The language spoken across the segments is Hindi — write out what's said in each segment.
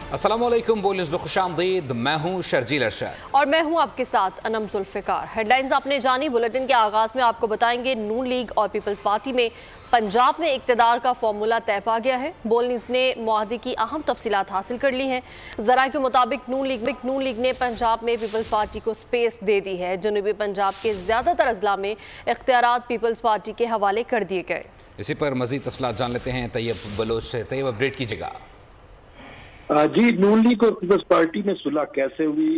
अस्सलामुअलैकुम, बोल न्यूज़ में खुशामदीद। मैं हूं शर्जील अरशद और मैं हूं आपके साथ अनम जुल्फ़िकार। हेडलाइंस आपने जानी। बुलेटिन के आगाज में आपको बताएंगे नून लीग और पीपल्स पार्टी में पंजाब में इक़्तिदार का फॉर्मूला तय पा गया है। बोल न्यूज़ ने मुआहदे की अहम तफसीलात हासिल कर ली हैं। ज़राए के मुताबिक नून लीग ने पंजाब में पीपल्स पार्टी को स्पेस दे दी है। जनूबी पंजाब के ज़्यादातर अजला में इख्तियारात पीपल्स पार्टी के हवाले कर दिए गए। इसी पर मजीद तफसीलात जान लेते हैं तैयब बलोच से। तैयब, अपडेट कीजिएगा। जी, नून लीग और पीपल्स पार्टी में सुलह कैसे हुई,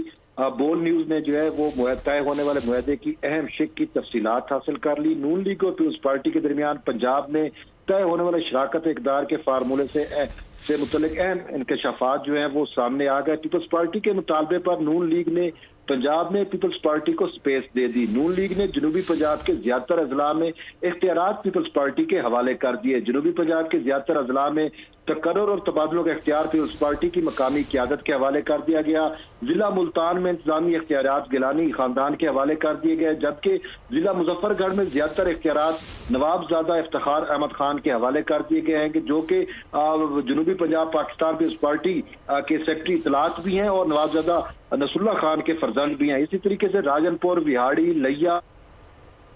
बोल न्यूज ने जो है वो तय होने वाले मुआहदे की अहम शिक की तफसीलात हासिल कर ली। नून लीग और पीपल्स पार्टी के दरमियान पंजाब में तय होने वाले शराकत इक़्तिदार के फार्मूले से मुतल्लिक अहम इंकशाफात जो है वो सामने आ गए। पीपल्स पार्टी के मुतालबे पर नून लीग ने पंजाब में पीपल्स पार्टी को स्पेस दे दी। नून लीग ने जनूबी पंजाब के ज्यादातर अजला में इख्तियारात पीपल्स पार्टी के हवाले कर दिए। जनूबी पंजाब के ज्यादातर अजला में तकर्रुर और तबादलों का इख्तियार पीपल्स पार्टी की मकामी क़यादत के हवाले कर दिया गया। जिला मुल्तान में इंतजामी इख्तियारात गिलानी खानदान के हवाले कर दिए गए, जबकि जिला मुजफ्फरगढ़ में ज्यादातर इख्तियारात नवाबजादा इफ्तिखार अहमद खान के हवाले कर दिए गए हैं, कि जो कि जनूबी पंजाब पाकिस्तान पीपल्स पार्टी के सेक्रेटरी इतलात भी हैं और नवाबजादा नसरुल्लाह खान के फर्जंद भी हैं। इसी तरीके से राजनपुर, विहाड़ी, लिया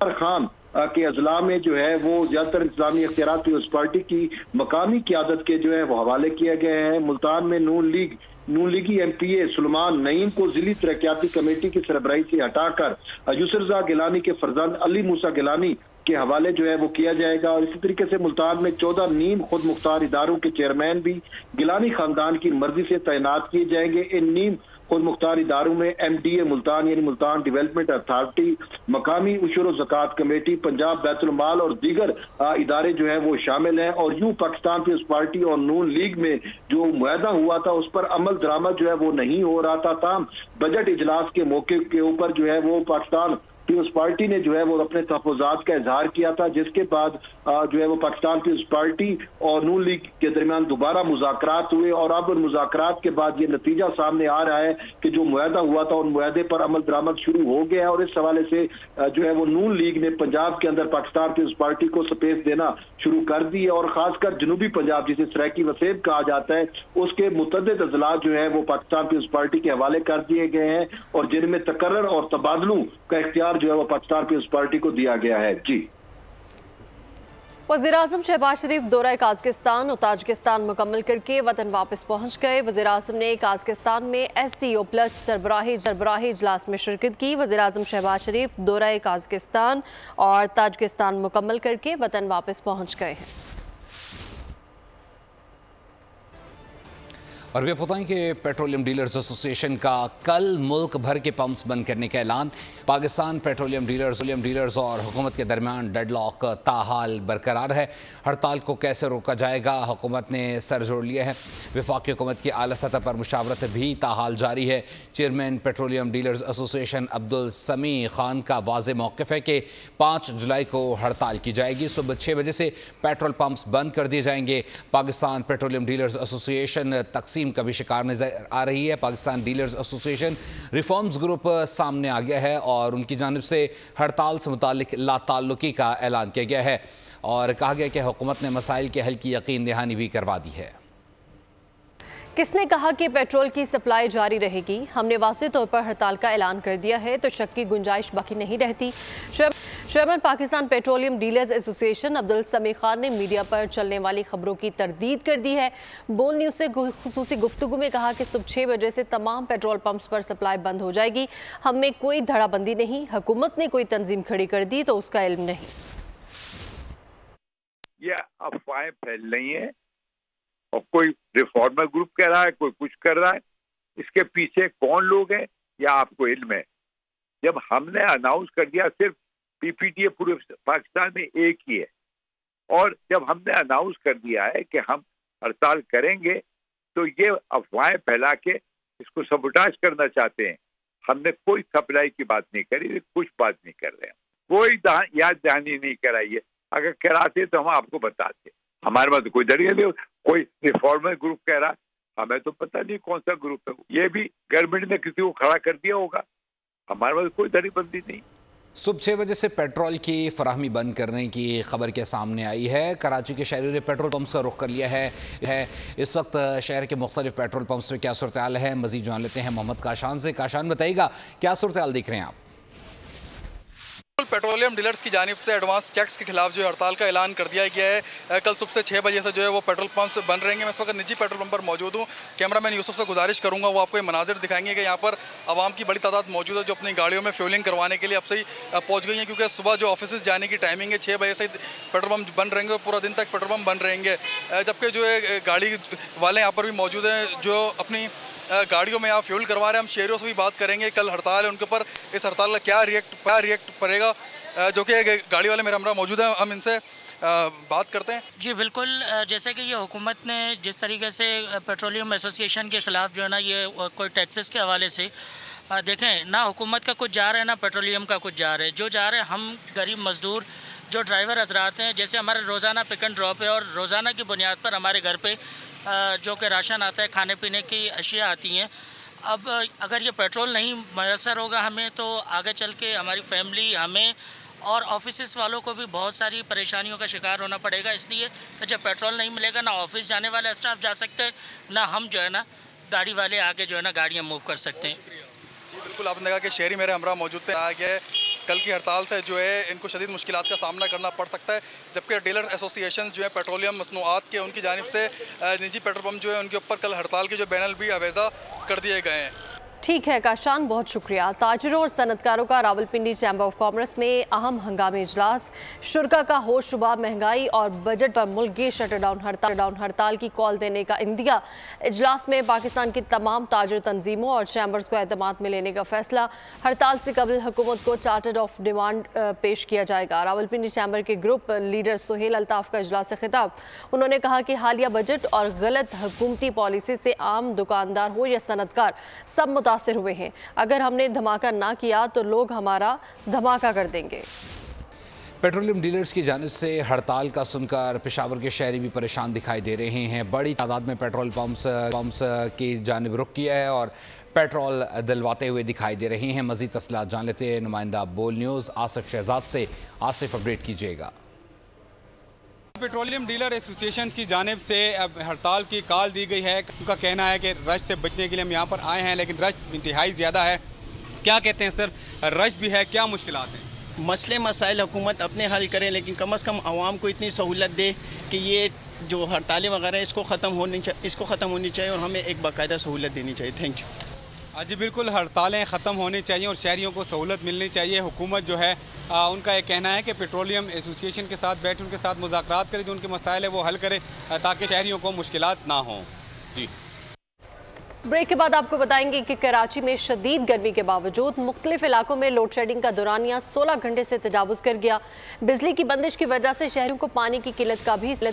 खान के अजला में जो है वो ज्यादातर इंतजामी इख्तियारात पीपल्स पार्टी की मकामी क़यादत के जो है वो हवाले किए गए हैं। मुल्तान में नून लीगी MPA सुलेमान नईम को जिली तरक्याती कमेटी की सरबराही से हटाकर यूसुफ गिलानी के फर्जंद अली मूसा गिलानी के हवाले जो है वो किया जाएगा। और इसी तरीके से मुल्तान में 14 नीम खुद मुख्तार इदारों के चेयरमैन भी गिलानी खानदान की मर्जी से तैनात किए जाएंगे। इन नीम खुद मुख्तार इदारों में MDA मुल्तान यानी मुल्तान डेवलपमेंट अथॉरिटी, मकामी उशूर और ज़कात कमेटी, पंजाब बैतुल माल और दीगर इदारे जो है वो शामिल हैं। और यूं पाकिस्तान पीपल्स पार्टी और नून लीग में जो मुआहदा हुआ था उस पर अमल दरामद जो है वो नहीं हो रहा था। ताम बजट इजलास के मौके के ऊपर जो है वो पाकिस्तान पीपल्स पार्टी ने जो है वो अपने तहफ़्फ़ुज़ात का इजहार किया था, जिसके बाद जो है वो पाकिस्तान पीपल्स पार्टी और नून लीग के दरमियान दोबारा मुज़ाकरात हुए। और अब उन मुज़ाकरात के बाद ये नतीजा सामने आ रहा है कि जो मुआहदा हुआ था उन मुआहदे पर अमल दरामद शुरू हो गया है। और इस हवाले से जो है वो नून लीग ने पंजाब के अंदर पाकिस्तान पीपल्स पार्टी को स्पेस देना शुरू कर दी है। और खासकर जनूबी पंजाब, जिसे सराइकी वसेब कहा जाता है, उसके मुतअद्दिद अजला जो है वो पाकिस्तान पीपल्स पार्टी के हवाले कर दिए गए हैं और जिनमें तकर्रुर और तबादलों का इख्तियार जो है वो पाकिस्तान पीपल्स पार्टी को दिया गया है। जी, वज़ीर-ए-आज़म शहबाज शरीफ दौरा काज़किस्तान और ताजिकिस्तान मुकम्मल करके वतन वापस पहुँच गए। वज़ीर-ए-आज़म ने काज़किस्तान में SCO प्लस सरबराही इजलास में शिरकत की। वज़ीर-ए-आज़म शहबाज शरीफ दौरा काज़किस्तान और ताजिकिस्तान मुकम्मल करके वतन वापस पहुँच गए हैं। और वे बताएं कि पेट्रोलियम डीलर्स एसोसिएशन का कल मुल्क भर के पंप्स बंद करने का ऐलान। पाकिस्तान पेट्रोलियम डीलर्स और हुकूमत के दरमियान डेडलॉक ताहाल बरकरार है। हड़ताल को कैसे रोका जाएगा, हुकूमत ने सर जोड़ लिया है। वफाकी हुकूमत की आला सतह पर मुशावरत भी ताहाल जारी है। Chairman petroleum dealers association Abdul समी खान का वाज़ेह मौक़िफ़ है कि 5 जुलाई को हड़ताल की जाएगी। सुबह 6 बजे से पेट्रोल पंप्स बंद कर दिए जाएंगे। पाकिस्तान पेट्रोलियम डीलर्स एसोसिएशन तकसीम का भी शिकार नजर आ रही है। Pakistan dealers association reforms group सामने आ गया है और उनकी जानिब से हड़ताल से मुतालिक लाताल्लुकी का ऐलान किया गया है और कहा गया कि हुकूमत ने मसाइल के हल की यकीन दहानी भी करवा दी है। किसने कहा कि पेट्रोल की सप्लाई जारी रहेगी? हमने वाज़ेह तौर पर हड़ताल का ऐलान कर दिया है तो शक की गुंजाइश बाकी नहीं रहती। Chairman Pakistan petroleum dealers association Abdul समी खान ने मीडिया पर चलने वाली खबरों की तरदीद कर दी है। बोल न्यूज़ से खुसूसी गुफ्तगू में कहा कि सुबह 6 बजे से तमाम पेट्रोल पंप्स पर सप्लाई बंद हो जाएगी। हम में कोई धड़ाबंदी नहीं, हुकूमत ने कोई तंजीम खड़ी कर दी तो उसका इल्म नहीं। ये अफवाहें फैल रही हैं और कोई रिफॉर्मर ग्रुप कह रहा है, कोई कुछ कर रहा है। इसके पीछे कौन लोग हैं या आपको इल्म है? जब हमने अनाउंस कर दिया, सिर्फ PPTA पूरे पाकिस्तान में एक ही है, और जब हमने अनाउंस कर दिया है कि हम हड़ताल करेंगे तो ये अफवाहें फैला के इसको सबोटाज करना चाहते हैं। हमने कोई सप्लाई की बात नहीं करी, कुछ बात नहीं कर रहे हैं, कोई याद दहानी नहीं कराई है। अगर कराते तो हम आपको बताते। हमारे पास तो कोई दरिया नहीं। कोई रिफॉर्मर ग्रुप कह रहा, हमें तो पता नहीं कौन सा ग्रुप है। ये भी गवर्नमेंट ने किसी को खड़ा कर दिया होगा। हमारे पास कोई दरीबंदी नहीं। सुबह 6 बजे से पेट्रोल की फराहमी बंद करने की खबर के सामने आई है। कराची के शहरियों ने पेट्रोल पंप्स का रुख कर लिया है। इस वक्त शहर के मुख्तलिफ पेट्रोल पंप्स में क्या सूरत हाल है, मजीद जान लेते हैं मोहम्मद काशान से। काशान, बताइएगा क्या सूरत हाल देख रहे हैं आप? पेट्रोलियम डीलर्स की जानिब से एडवांस चेक्स के खिलाफ जो हड़ताल का ऐलान कर दिया गया है। कल सुबह से 6 बजे से जो है वो पेट्रोल पंप्स बंद रहेंगे। मैं इस वक्त निजी पेट्रोल पंप पर मौजूद हूँ। कैमरामैन यूसुफ से गुजारिश करूँगा वो आपको ये मनाजिर दिखाएंगे कि यहाँ पर आवाम की बड़ी तादाद मौजूद है जो अपनी गाड़ियों में फ्यूलिंग करवाने के लिए अब से ही पहुँच गई है, क्योंकि सुबह जो ऑफिस जाने की टाइमिंग है 6 बजे से पेट्रोल पंप बंद रहेंगे और पूरा दिन तक पेट्रोल पंप बंद रहेंगे। जबकि जो है गाड़ी वाले यहाँ पर भी मौजूद हैं जो अपनी गाड़ियों में यहाँ फ्यूल करवा रहे हैं। हम शहरियों से भी बात करेंगे, कल हड़ताल है उनके ऊपर इस हड़ताल का क्या रिएक्ट पड़ेगा, जो कि गाड़ी वाले मेरे हमरा मौजूद हैं। हम इनसे बात करते हैं। जी बिल्कुल, जैसे कि ये हुकूमत ने जिस तरीके से पेट्रोलियम एसोसिएशन के ख़िलाफ़ जो है ना ये कोई टैक्सेस के हवाले से देखें ना, हुकूमत का कुछ जा रहा है ना पेट्रोलियम का कुछ जा रहा है। जो जा रहे हैं हम गरीब मज़दूर जो ड्राइवर हजरात हैं, जैसे हमारे रोज़ाना पिक एंड ड्रॉप है और रोज़ाना की बुनियाद पर हमारे घर पे जो कि राशन आता है, खाने पीने की अशिया आती हैं। अब अगर ये पेट्रोल नहीं मैसर होगा हमें तो आगे चल के हमारी फैमिली, हमें और ऑफिस वालों को भी बहुत सारी परेशानियों का शिकार होना पड़ेगा। इसलिए जब पेट्रोल नहीं मिलेगा ना ऑफिस जाने वाले स्टाफ जा सकते हैं, ना हम जो है ना गाड़ी वाले आके जो है ना गाड़ियाँ मूव कर सकते हैं। बिल्कुल, आपने कहा कि शहरी मेरे हमरा मौजूद थे। आगे कल की हड़ताल से जो है इनको शदीद मुश्किलात का सामना करना पड़ सकता है। जबकि डीलर एसोसिएशन जो है पेट्रोलियम मसनूआत के, उनकी जानिब से निजी पेट्रोल पंप जो है उनके ऊपर कल हड़ताल के जो बैनर भी अवेज़ा कर दिए गए हैं। ठीक है काशान, बहुत शुक्रिया। ताजिरों और सनतकारों का रावलपिंडी चैम्बर ऑफ कॉमर्स में अहम हंगामी इजलास। शुरा का होश शुबा महंगाई और बजट पर मुल्की शटडाउन हड़ताल की कॉल देने का इंदिया। इजलास में पाकिस्तान की तमाम ताजिर तंजीमों और चैम्बर्स को एतमाद में लेने का फैसला। हड़ताल से कबल हुकूमत को चार्टर ऑफ डिमांड पेश किया जाएगा। रावलपिंडी चैम्बर के ग्रुप लीडर सुहेल अल्ताफ का इजलास से खिताब। उन्होंने कहा कि हालिया बजट और गलत हुकूमती पॉलिसी से आम दुकानदार हो या सनतकार सब मुतासिर हुए हैं। अगर हमने धमाका ना किया तो लोग हमारा धमाका कर देंगे। पेट्रोलियम डीलर्स की जानिब से हड़ताल का सुनकर पेशावर के शहरी भी परेशान दिखाई दे रहे हैं। बड़ी तादाद में पेट्रोल पंप्स की जानिब रुख किया है और पेट्रोल दिलवाते हुए दिखाई दे रहे हैं। मजीद तफसीलात जान लेते हैं नुमाइंदा बोल न्यूज़ आसिफ शहजाद से। आसिफ, अपडेट कीजिएगा। पेट्रोलियम डीलर एसोसिएशन की जानिब से अब हड़ताल की कॉल दी गई है। उनका कहना है कि रश से बचने के लिए हम यहाँ पर आए हैं, लेकिन रश इंतहाई ज़्यादा है। क्या कहते हैं सर, रश भी है, क्या मुश्किलात हैं? मसले मसाइल हुकूमत अपने हल करे, लेकिन कम से कम आवाम को इतनी सहूलत दे कि ये जो हड़तालें वगैरह है इसको ख़त्म होनी चाहिए और हमें एक बाकायदा सहूलत देनी चाहिए। Thank you. जी बिल्कुल, हड़तालें ख़त्म होनी चाहिए और शहरियों को सहूलत मिलनी चाहिए। हुकूमत जो है उनका ये कहना है कि पेट्रोलियम एसोसिएशन के साथ बैठ उनके साथ मुज़ाकरात करे, जो उनके मसाइल है वो हल करे ताकि शहरियों को मुश्किलात ना हों। जी ब्रेक के बाद आपको बताएंगे कि कराची में शदीद गर्मी के बावजूद मुख्तलिफ इलाकों में लोड शेडिंग का दौरानिया 16 घंटे से तजावुज कर गया। बिजली की बंदिश की वजह से शहरियों को पानी की किल्लत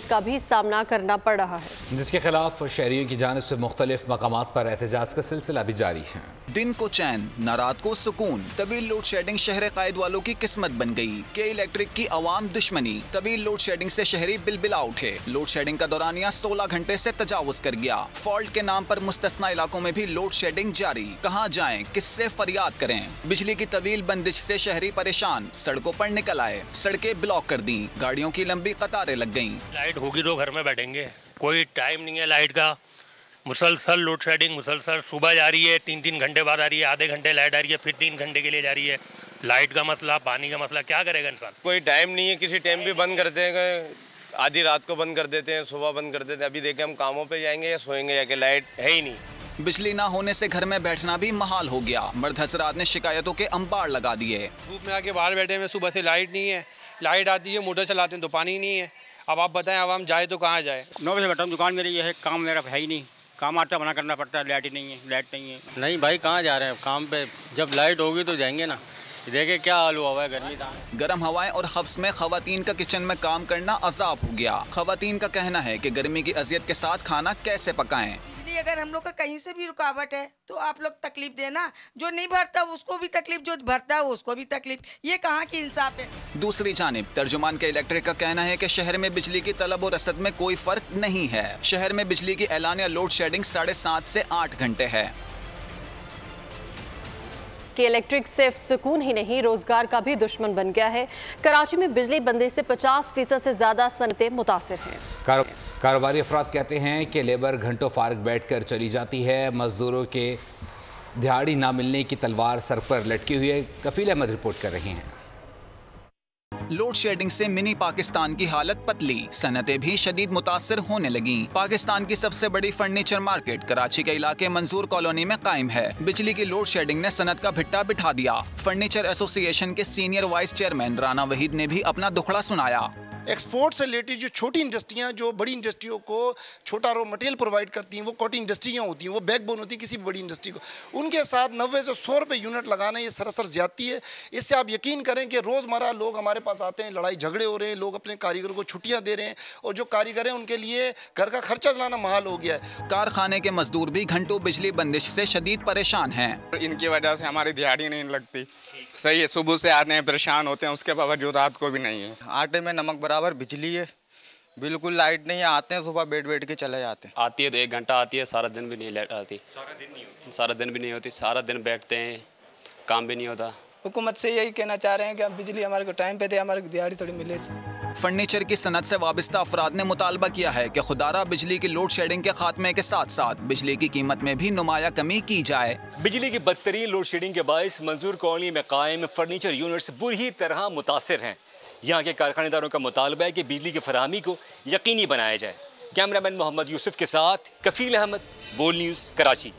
का भी सामना करना पड़ रहा है, जिसके खिलाफ शहरियों की जानिब से मुख्तलिफ मकामात पर एहतजाज का सिलसिला भी जारी है। दिन को चैन, न रात को सुकून। तवील लोड शेडिंग शहर कायद वालों की किस्मत बन गई। के इलेक्ट्रिक की अवाम दुश्मनी। तवील लोड शेडिंग से शहरी बिलबिला उठे। लोड शेडिंग का दौरानिया 16 घंटे से तजावुज कर गया। फॉल्ट के नाम पर मुस्तस्ना इलाकों में भी लोड शेडिंग जारी। कहां जाएं, किससे फरियाद करें? बिजली की तवील बंदिश से शहरी परेशान। सड़कों पर निकल आए, सड़कें ब्लॉक कर दी, गाड़ियों की लंबी कतारें लग गईं। लाइट होगी तो घर में बैठेंगे, कोई टाइम नहीं है लाइट का। मुसलसल लोड शेडिंग, मुसलसल सुबह जा रही है, 3-3 घंटे बाद आ रही है, आधे घंटे लाइट आ रही है, फिर 3 घंटे के लिए जा रही है। लाइट का मसला, पानी का मसला, क्या करेगा इंसान? कोई टाइम नहीं है, किसी टाइम भी बंद करते हैं, आधी रात को बंद कर देते हैं, सुबह बंद कर देते हैं। अभी देखें हम कामों पे जाएंगे या सोएंगे जाके, लाइट है ही नहीं। बिजली ना होने से घर में बैठना भी महाल हो गया। मर्द हजरात ने शिकायतों के अंबार लगा दिए। धूप में आके बाहर बैठे हैं, सुबह से लाइट नहीं है, लाइट आती है मोटर चलाते हैं तो पानी नहीं है। अब आप बताएं, अब हम जाए तो कहाँ जाए? 9 बजे बैठा हूँ, दुकान मेरी ये है, काम मेरा है ही नहीं, काम आटा बना करना पड़ता है, लाइट ही नहीं है, लाइट नहीं है। नहीं भाई, कहाँ जा रहे हैं काम पे? जब लाइट होगी तो जाएंगे ना। देखे क्या हाल हुआ है गर्मी का। गर्म हवाएं और हब्स में खवातीन का किचन में काम करना अजाब हो गया। खवातीन का कहना है कि गर्मी की अजियत के साथ खाना कैसे पकाएं। बिजली अगर हम लोग का कहीं से भी रुकावट है तो आप लोग तकलीफ देना, जो नहीं भरता उसको भी तकलीफ, जो भरता है उसको भी तकलीफ। ये कहाँ की इंसाफ है? दूसरी जानिब तर्जुमान के इलेक्ट्रिक का कहना है कि शहर में बिजली की तलब और रसद में कोई फर्क नहीं है। शहर में बिजली की ऐलानिया लोड शेडिंग 7.5 से 8 घंटे है। कि इलेक्ट्रिक सिर्फ सुकून ही नहीं, रोजगार का भी दुश्मन बन गया है। कराची में बिजली बंदी से 50% से ज्यादा सनतें मुतासिर हैं। कारोबारी अफराद कहते हैं कि लेबर घंटों फारग बैठकर चली जाती है। मजदूरों के दिहाड़ी ना मिलने की तलवार सर पर लटकी हुई है। कफील अहमद रिपोर्ट कर रही हैं। लोड शेडिंग से मिनी पाकिस्तान की हालत पतली, सनतें भी शदीद मुतासर होने लगी। पाकिस्तान की सबसे बड़ी फर्नीचर मार्केट कराची के इलाके मंजूर कॉलोनी में कायम है। बिजली की लोड शेडिंग ने सनत का भिट्टा बिठा दिया। फर्नीचर एसोसिएशन के senior vice chairman Rana Waheed ने भी अपना दुखड़ा सुनाया। एक्सपोर्ट से रिलेटेड जो छोटी इंडस्ट्रियां, जो बड़ी इंडस्ट्रियों को छोटा रॉ मटेरियल प्रोवाइड करती हैं, वो कोटी इंडस्ट्रियां होती हैं, वो बैकबोन होती है किसी भी बड़ी इंडस्ट्री को। उनके साथ 90 से 100 रुपये यूनिट लगाना ये सरासर ज्यादती है। इससे आप यकीन करें कि रोज़मर्रा लोग हमारे पास आते हैं, लड़ाई झगड़े हो रहे हैं, लोग अपने कारीगर को छुट्टियाँ दे रहे हैं और जो कारीगर हैं उनके लिए घर का खर्चा चलाना महाल हो गया है। कारखाने के मजदूर भी घंटों बिजली बंदिश से शदीद परेशान हैं। इनकी वजह से हमारी दिहाड़ी नहीं लगती। सही है, सुबह से आते हैं परेशान होते हैं, उसके बावजूद रात को भी नहीं है। आटे में नमक बराबर बिजली है, बिल्कुल लाइट नहीं है। आते हैं सुबह बैठ के चले जाते हैं। आती है तो 1 घंटा आती है, सारा दिन भी नहीं लाइट आती। सारा दिन भी नहीं होती, सारा दिन बैठते हैं, काम भी नहीं होता। हुकूमत से यही कहना चाह रहे हैं कि बिजली हमारे को टाइम पे दे, हमारे दिहाड़ी थोड़ी मिले। फर्नीचर की सनत से वाबस्ता अफराद ने मुतालबा किया है कि खुदारा बिजली की लोड शेडिंग के खात्मे के साथ साथ बिजली की कीमत में भी नुमाया कमी की जाए। बिजली की बदतरीन लोड शेडिंग के बायस मंजूर कॉलोनी में कायम फर्नीचर यूनिट्स बुरी तरह मुतासिर हैं। यहाँ के कारखानेदारों का मुतालबा है कि बिजली की फराहमी को यकीनी बनाया जाए। कैमरामैन मोहम्मद यूसुफ के साथ कफील अहमद, बोल न्यूज़, कराची।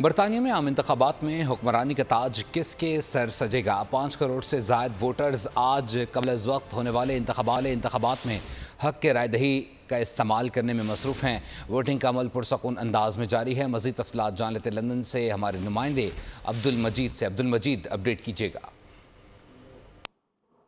बरतानिया में आम इंतखाबात में हुक्मरानी का ताज किसके सर सजेगा? 5 करोड़ से ज़ायद वोटर्स आज कबल अज़ वक्त होने वाले इंतखाबात में हक के राय दही का इस्तेमाल करने में मसरूफ़ हैं। वोटिंग का अमल पुरसकून अंदाज में जारी है। मज़ीद तफसीलात जान लेते लंदन से हमारे नुमाइंदे अब्दुल मजीद से। अब्दुल मजीद, अपडेट कीजिएगा।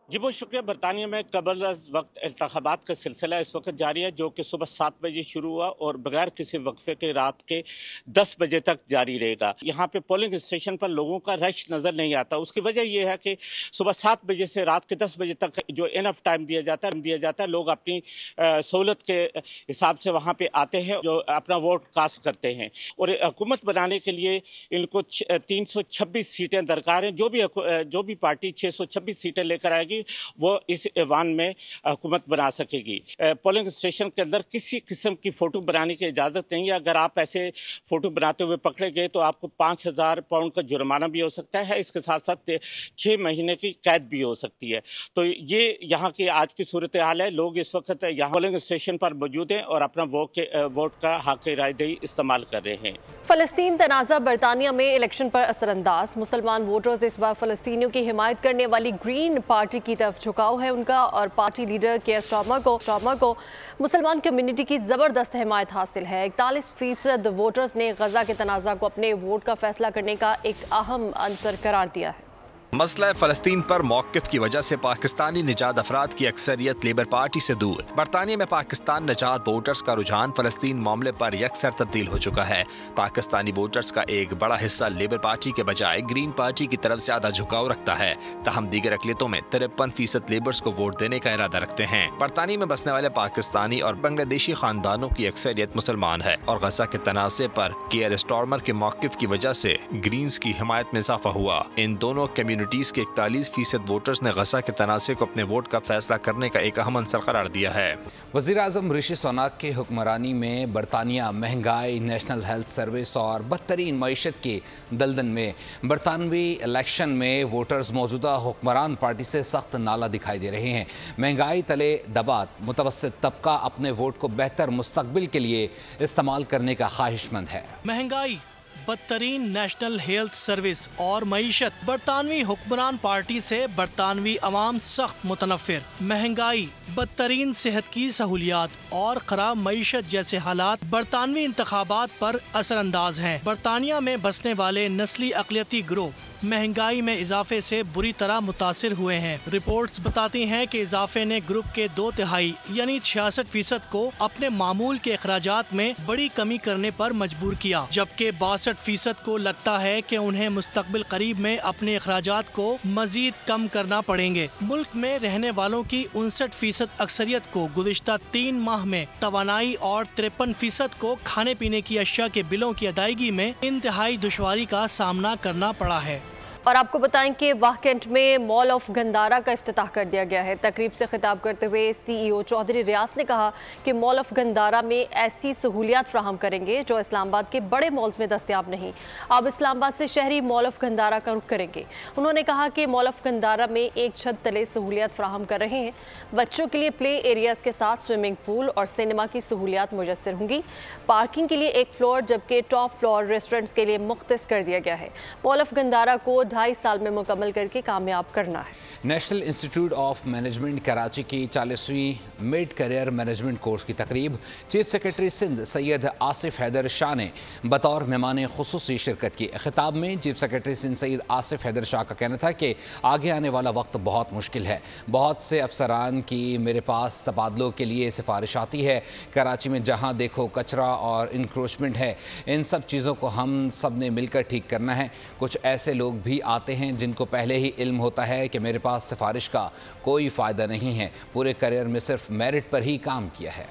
जी बहुत शुक्रिया। बरतानिया में कबल वक्त इंतखाबात का सिलसिला इस वक्त जारी है, जो कि सुबह 7 बजे शुरू हुआ और बगैर किसी वक्फे के रात के 10 बजे तक जारी रहेगा। यहाँ पे पोलिंग स्टेशन पर लोगों का रश नज़र नहीं आता। उसकी वजह यह है कि सुबह 7 बजे से रात के 10 बजे तक जो इनफ टाइम दिया जाता है, लोग अपनी सहूलत के हिसाब से वहाँ पर आते हैं, जो अपना वोट कास्ट करते हैं। और हुकूमत बनाने के लिए इनको 326 सीटें दरकार हैं। जो भी पार्टी 626 सीटें लेकर आएगी वो इस ऐवान में हुकूमत बना सकेगी। पोलिंग स्टेशन के अंदर किसी किस्म की फ़ोटो बनाने की इजाज़त नहीं है। अगर आप ऐसे फ़ोटो बनाते हुए पकड़े गए तो आपको 5000 पाउंड का जुर्माना भी हो सकता है। इसके साथ साथ 6 महीने की कैद भी हो सकती है। तो ये यहाँ की आज की सूरत हाल है। लोग इस वक्त यहाँ पोलिंग स्टेशन पर मौजूद हैं और अपना वोट का हक राय दही इस्तेमाल कर रहे हैं। फ़लस्तीन तनाज़ा बरतानिया में इलेक्शन पर असरअंदाज। मुसलमान वोटर्स इस बार फ़लस्तीनियों की हिमायत करने वाली ग्रीन पार्टी की तरफ झुकाव है उनका, और पार्टी लीडर केयर स्टार्मर को मुसलमान कम्युनिटी की ज़बरदस्त हिमायत हासिल है। 41% वोटर्स ने गजा के तनाज़ा को अपने वोट का फैसला करने का एक अहम अंसर करार दिया है। मसला फ़लस्तीन पर मौक़िफ़ की वजह से पाकिस्तानी निजात अफराद की अक्सरियत लेबर पार्टी से दूर। बरतानिया में पाकिस्तान निजात वोटर्स का रुझान फ़लस्तीन मामले पर यकसर तब्दील हो चुका है। पाकिस्तानी वोटर्स का एक बड़ा हिस्सा लेबर पार्टी के बजाय ग्रीन पार्टी की तरफ ज़्यादा झुकाव रखता है। तहम दीगर अक़लियतों में 53% लेबर्स को वोट देने का इरादा रखते हैं। बरतानिया में बसने वाले पाकिस्तानी और बांग्लादेशी ख़ानदानों की अक्सरियत मुसलमान है और गजा के तनाज़े पर केयर स्टार्मर के मौक़िफ़ की वजह से ग्रीन्स की हिमायत में इजाफा हुआ। इन दोनों कम्युनिटीज़ के 41% वोटर्स ने गजा के तनाज़े को अपने वोट का फैसला करने का एक अहम अंसर करार दिया है। वज़ीर आज़म ऋषि सुनाक के हुक्मरानी में बरतानिया महंगाई, नेशनल हेल्थ सर्विस और बदतरीन मईशत के दलदल में। बरतानवी इलेक्शन में वोटर्स मौजूदा हुक्मरान पार्टी से सख्त नाला दिखाई दे रहे हैं। महंगाई तले दबात मुतवस्सित तबका अपने वोट को बेहतर मुस्तकबिल के लिए इस्तेमाल करने का ख्वाहिशमंद है। महंगाई, बदतरीन नेशनल हेल्थ सर्विस और मईशत। बरतानवी हुक्मरान पार्टी से बरतानवी अवाम सख्त मुतनफ़िर। महंगाई, बदतरीन सेहत की सहूलियात और खराब मईशत जैसे हालात बरतानवी इंतखाबात पर असरअंदाज हैं। बरतानिया में बसने वाले नस्ली अक़लियती ग्रोह महंगाई में इजाफे से बुरी तरह मुतासिर हुए हैं। रिपोर्ट्स बताती हैं कि इजाफे ने ग्रुप के 2/3 यानी 66% को अपने मामूल के अखराजात में बड़ी कमी करने पर मजबूर किया, जबकि 62% को लगता है कि उन्हें मुस्तकबिल करीब में अपने अखराजात को मजीद कम करना पड़ेंगे। मुल्क में रहने वालों की 59% अक्सरियत को गुज़िश्ता 3 माह में तवानाई और 53% को खाने पीने की अशिया के बिलों की अदायगी में इंतहाई दुश्वारी का सामना करना पड़ा है। और आपको बताएं कि वाह कैंट में मॉल ऑफ गंदारा का इफ्तिताह कर दिया गया है। तकरीब से खिताब करते हुए CEO चौधरी रियाज ने कहा कि मॉल ऑफ गंदारा में ऐसी सहूलियात फ्राहम करेंगे जो इस्लामाबाद के बड़े मॉल्स में दस्तयाब नहीं। अब इस्लामाबाद से शहरी मॉल ऑफ गंदारा का रुख करेंगे। उन्होंने कहा कि मॉल ऑफ गंदारा में एक छत तले सहूलियात फ्राहम कर रहे हैं। बच्चों के लिए प्ले एरियाज के साथ स्विमिंग पूल और सिनेमा की सहूलियात मुयस्सर होंगी। पार्किंग के लिए एक फ्लोर जबकि टॉप फ्लोर रेस्टोरेंट्स के लिए मुख्तस कर दिया गया है। मॉल ऑफ गंदारा को 2.5 साल में मुकम्मल करके कामयाब करना है। National institute of management Karachi की 40वीं मिड करियर मैनेजमेंट कोर्स की तकरीब चीफ सेक्रेटरी सिंध सैयद आसिफ हैदर शाह ने बतौर मेहमान खुसूसी शिरकत की। खिताब में चीफ सेक्रेटरी सिंध सैयद आसिफ हैदर शाह का कहना था कि आगे आने वाला वक्त बहुत मुश्किल है। बहुत से अफसरान की मेरे पास तबादलों के लिए सिफारिश आती है। कराची में जहाँ देखो कचरा और इंक्रोचमेंट है। इन सब चीज़ों को हम सब ने मिलकर ठीक करना है। कुछ ऐसे लोग भी आते हैं जिनको पहले ही इल्म होता है कि मेरे पास सिफारिश का कोई फ़ायदा नहीं है। पूरे करियर में सिर्फ मेरिट पर ही काम किया है।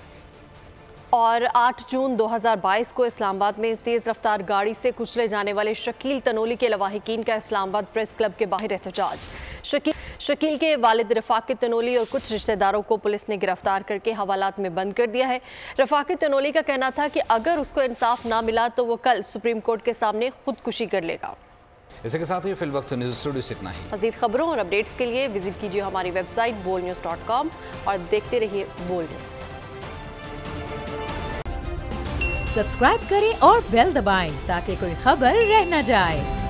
और 8 जून 2022 को इस्लामाबाद में तेज़ रफ्तार गाड़ी से कुचले जाने वाले शकील तनोली के लवाहिकीन का इस्लामाबाद प्रेस क्लब के बाहर एहतजाज। शकील के वालिद रफाकित तनोली और कुछ रिश्तेदारों को पुलिस ने गिरफ्तार करके हवालात में बंद कर दिया है। रफाकित तनोली का कहना था कि अगर उसको इंसाफ ना मिला तो वो कल सुप्रीम कोर्ट के सामने खुदकुशी कर लेगा। इसी के साथ ही फिल वक्त न्यूज़ स्टूडियो से इतना ही। मज़ीद खबरों और अपडेट्स के लिए विजिट कीजिए हमारी वेबसाइट bolnews.com और देखते रहिए बोल न्यूज़। सब्सक्राइब करें और बेल दबाएं ताकि कोई खबर रह न जाए।